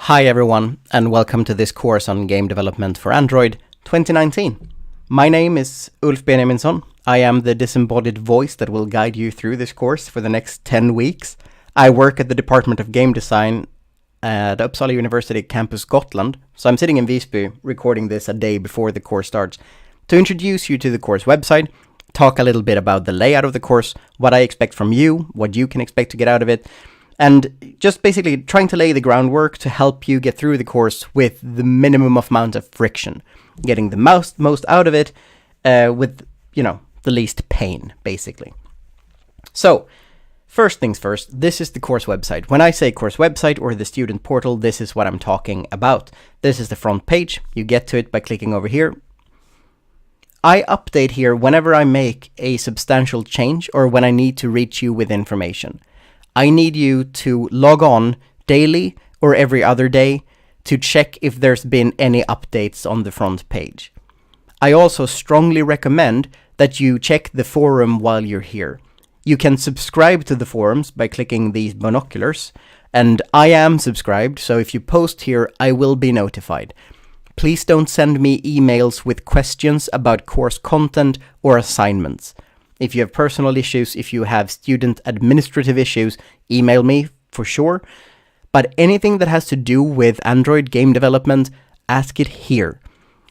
Hi everyone, and welcome to this course on game development for Android 2019. My name is Ulf Benjaminsson. I am the disembodied voice that will guide you through this course for the next 10 weeks. I work at the Department of Game Design at Uppsala University Campus Gotland, so I'm sitting in Visby recording this a day before the course starts to introduce you to the course website, talk a little bit about the layout of the course, what I expect from you, what you can expect to get out of it, and just basically trying to lay the groundwork to help you get through the course with the minimum amount of friction, getting the most out of it with, the least pain, basically. So, first things first, this is the course website. When I say course website or the student portal, this is what I'm talking about. This is the front page. You get to it by clicking over here. I update here whenever I make a substantial change or when I need to reach you with information. I need you to log on daily or every other day to check if there's been any updates on the front page. I also strongly recommend that you check the forum while you're here. You can subscribe to the forums by clicking these binoculars, and I am subscribed, so if you post here, I will be notified. Please don't send me emails with questions about course content or assignments. If you have personal issues, if you have student administrative issues, email me for sure. But anything that has to do with Android game development, ask it here.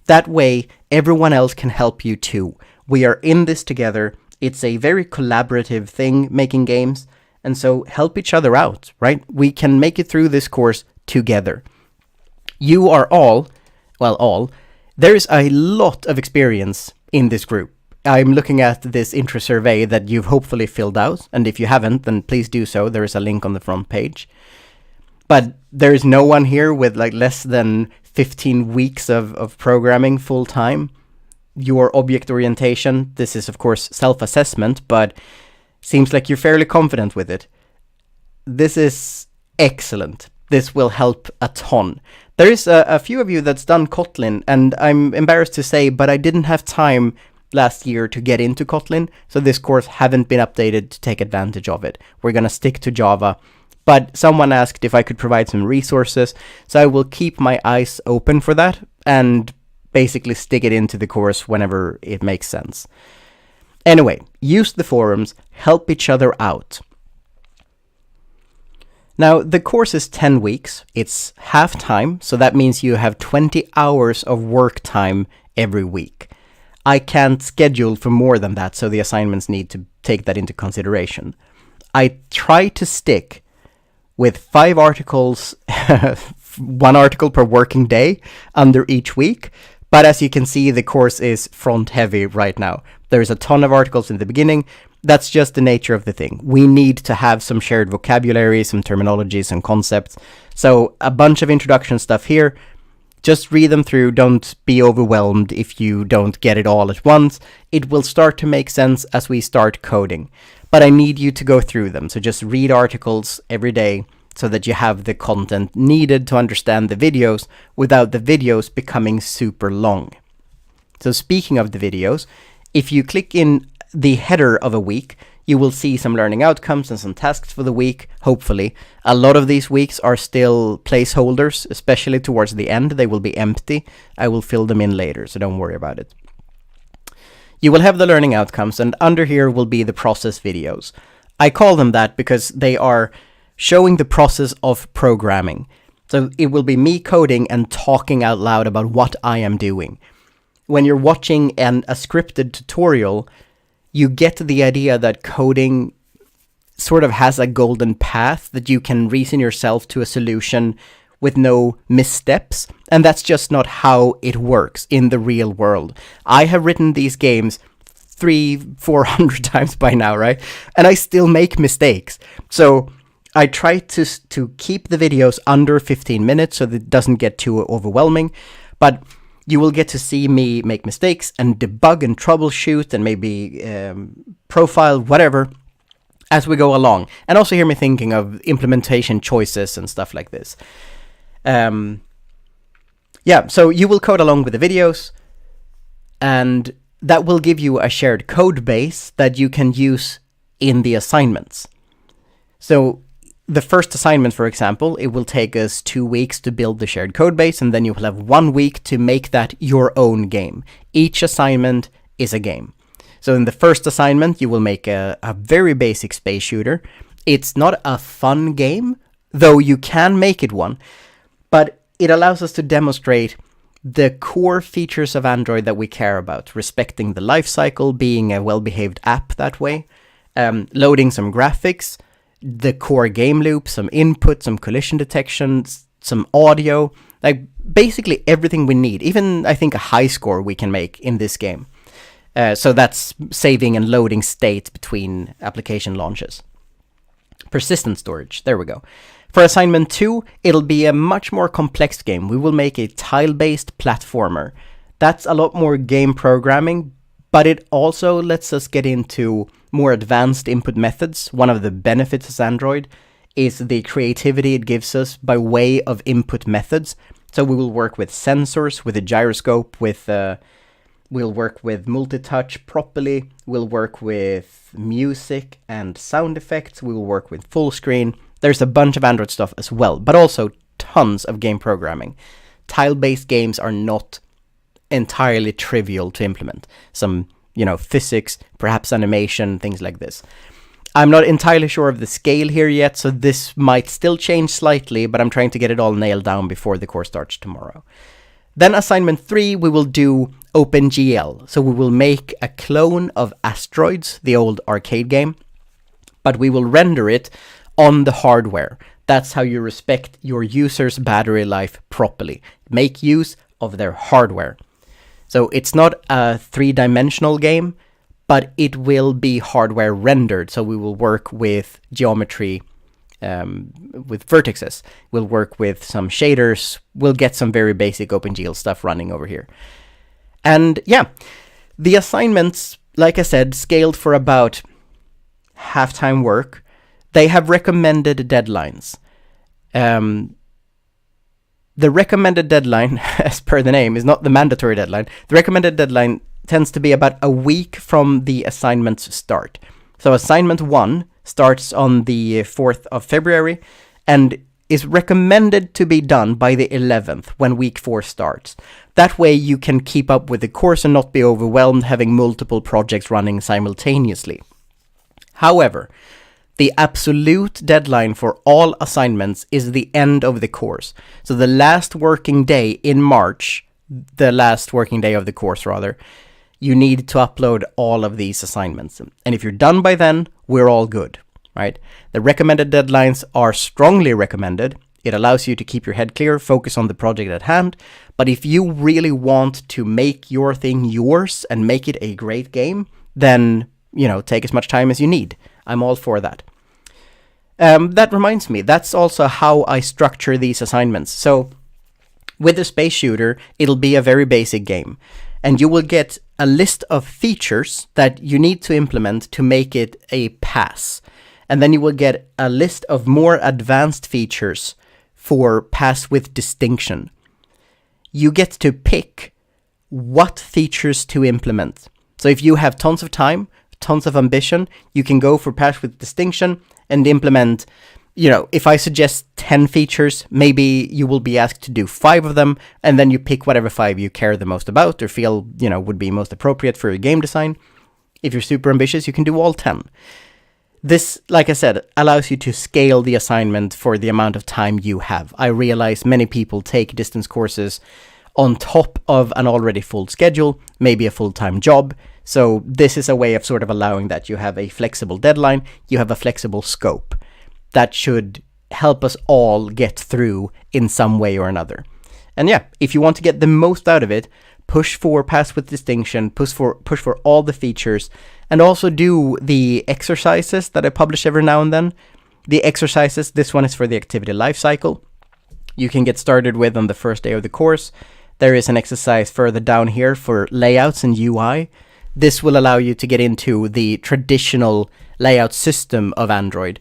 That way, everyone else can help you too. We are in this together. It's a very collaborative thing, making games. And so help each other out, right? We can make it through this course together. You are there's a lot of experience in this group. I'm looking at this intro survey that you've hopefully filled out, and if you haven't, then please do so. There is a link on the front page. But there is no one here with less than 15 weeks of programming full time. Your object orientation, this is of course self-assessment, but seems like you're fairly confident with it. This is excellent. This will help a ton. There is a few of you that's done Kotlin, and I'm embarrassed to say, but I didn't have time last year to get into Kotlin, so this course haven't been updated to take advantage of it. We're going to stick to Java, but someone asked if I could provide some resources, so I will keep my eyes open for that and basically stick it into the course whenever it makes sense. Anyway, use the forums, help each other out. Now, the course is 10 weeks. It's half time, so that means you have 20 hours of work time every week. I can't schedule for more than that, so the assignments need to take that into consideration. I try to stick with 5 articles, 1 article per working day under each week, but as you can see, the course is front heavy right now. There's a ton of articles in the beginning. That's just the nature of the thing. We need to have some shared vocabulary, some terminology, some concepts. So a bunch of introduction stuff here. Just read them through. Don't be overwhelmed if you don't get it all at once. It will start to make sense as we start coding. But I need you to go through them. So just read articles every day so that you have the content needed to understand the videos without the videos becoming super long. So speaking of the videos, if you click in the header of a week, you will see some learning outcomes and some tasks for the week, hopefully. A lot of these weeks are still placeholders, especially towards the end. They will be empty. I will fill them in later, so don't worry about it. You will have the learning outcomes, and under here will be the process videos. I call them that because they are showing the process of programming. So it will be me coding and talking out loud about what I am doing. When you're watching a scripted tutorial, you get the idea that coding sort of has a golden path that you can reason yourself to a solution with no missteps. And that's just not how it works in the real world. I have written these games 300-400 times by now, right? And I still make mistakes. So I try to keep the videos under 15 minutes so that it doesn't get too overwhelming. But you will get to see me make mistakes and debug and troubleshoot and maybe profile, whatever, as we go along. And also hear me thinking of implementation choices and stuff like this. So you will code along with the videos, and that will give you a shared code base that you can use in the assignments. So the first assignment, for example, it will take us 2 weeks to build the shared code base, and then you will have 1 week to make that your own game. Each assignment is a game. So in the first assignment, you will make a very basic space shooter. It's not a fun game, though you can make it one, but it allows us to demonstrate the core features of Android that we care about, respecting the life cycle, being a well-behaved app that way, loading some graphics, the core game loop, some input, some collision detection, some audio, like basically everything we need. Even, I think, a high score we can make in this game. So that's saving and loading state between application launches. Persistent storage, there we go. For assignment 2, it'll be a much more complex game. We will make a tile-based platformer. That's a lot more game programming, but it also lets us get into more advanced input methods. One of the benefits of Android is the creativity it gives us by way of input methods. So we will work with sensors, with a gyroscope, we'll work with multi-touch properly, we'll work with music and sound effects, we will work with full screen. There's a bunch of Android stuff as well, but also tons of game programming. Tile-based games are not entirely trivial to implement. Some, physics, perhaps animation, things like this. I'm not entirely sure of the scale here yet, so this might still change slightly, but I'm trying to get it all nailed down before the course starts tomorrow. Then assignment 3, we will do OpenGL. So we will make a clone of Asteroids, the old arcade game, but we will render it on the hardware. That's how you respect your user's battery life properly. Make use of their hardware. So it's not a 3-dimensional game, but it will be hardware rendered. So we will work with geometry, with vertices. We'll work with some shaders. We'll get some very basic OpenGL stuff running over here. And yeah, the assignments, like I said, scaled for about half-time work. They have recommended deadlines. The recommended deadline, as per the name, is not the mandatory deadline. The recommended deadline tends to be about a week from the assignment's start. So assignment 1 starts on the 4th of February and is recommended to be done by the 11th when week 4 starts. That way you can keep up with the course and not be overwhelmed having multiple projects running simultaneously. However, the absolute deadline for all assignments is the end of the course. So the last working day in March, the last working day of the course rather, you need to upload all of these assignments. And if you're done by then, we're all good, right? The recommended deadlines are strongly recommended. It allows you to keep your head clear, focus on the project at hand. But if you really want to make your thing yours and make it a great game, then, take as much time as you need. I'm all for that. That reminds me, that's also how I structure these assignments. So with the space shooter, it'll be a very basic game. And you will get a list of features that you need to implement to make it a pass. And then you will get a list of more advanced features for pass with distinction. You get to pick what features to implement. So if you have tons of time, tons of ambition, you can go for pass with distinction and implement, if I suggest 10 features, maybe you will be asked to do 5 of them, and then you pick whatever 5 you care the most about or feel, would be most appropriate for your game design. If you're super ambitious, you can do all 10. This, like I said, allows you to scale the assignment for the amount of time you have. I realize many people take distance courses on top of an already full schedule, maybe a full-time job. So this is a way of sort of allowing that you have a flexible deadline, you have a flexible scope. That should help us all get through in some way or another. And yeah, if you want to get the most out of it, push for pass with distinction, push for all the features, and also do the exercises that I publish every now and then. The exercises, this one is for the activity life cycle. You can get started with on the first day of the course. There is an exercise further down here for layouts and UI. This will allow you to get into the traditional layout system of Android.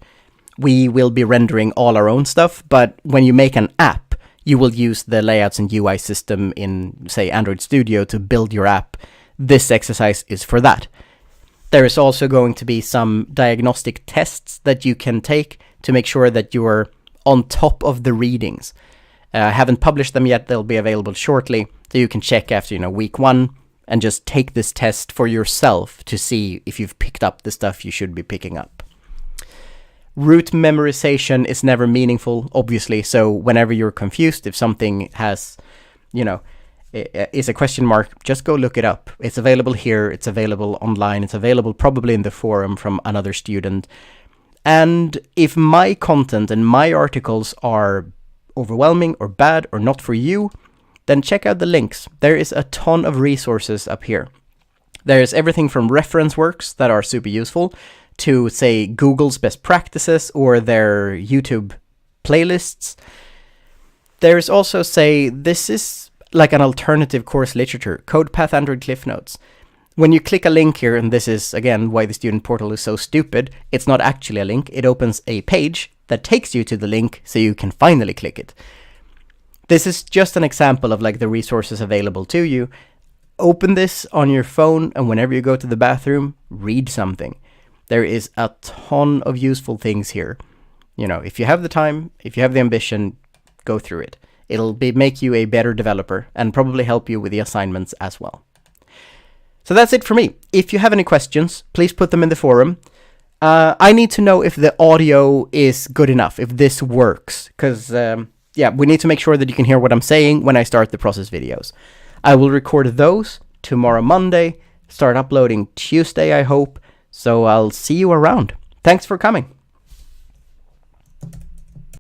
We will be rendering all our own stuff, but when you make an app, you will use the layouts and UI system in, say, Android Studio to build your app. This exercise is for that. There is also going to be some diagnostic tests that you can take to make sure that you're on top of the readings. I haven't published them yet. They'll be available shortly, so you can check after, week 1 and just take this test for yourself to see if you've picked up the stuff you should be picking up. Root memorization is never meaningful, obviously, so whenever you're confused, if something has, is a question mark, just go look it up. It's available here, it's available online, it's available probably in the forum from another student. And if my content and my articles are overwhelming or bad or not for you, then check out the links. There is a ton of resources up here. There's everything from reference works that are super useful to, say, Google's best practices or their YouTube playlists. There's also, say, this is like an alternative course literature, CodePath Android Cliff Notes. When you click a link here, and this is, again, why the student portal is so stupid, it's not actually a link. It opens a page that takes you to the link so you can finally click it. This is just an example of like the resources available to you. Open this on your phone, and whenever you go to the bathroom, read something. There is a ton of useful things here. If you have the time, if you have the ambition, go through it. It'll make you a better developer and probably help you with the assignments as well. So that's it for me. If you have any questions, please put them in the forum. I need to know if the audio is good enough, if this works, because we need to make sure that you can hear what I'm saying when I start the process videos. I will record those tomorrow, Monday, start uploading Tuesday, I hope. So I'll see you around. Thanks for coming.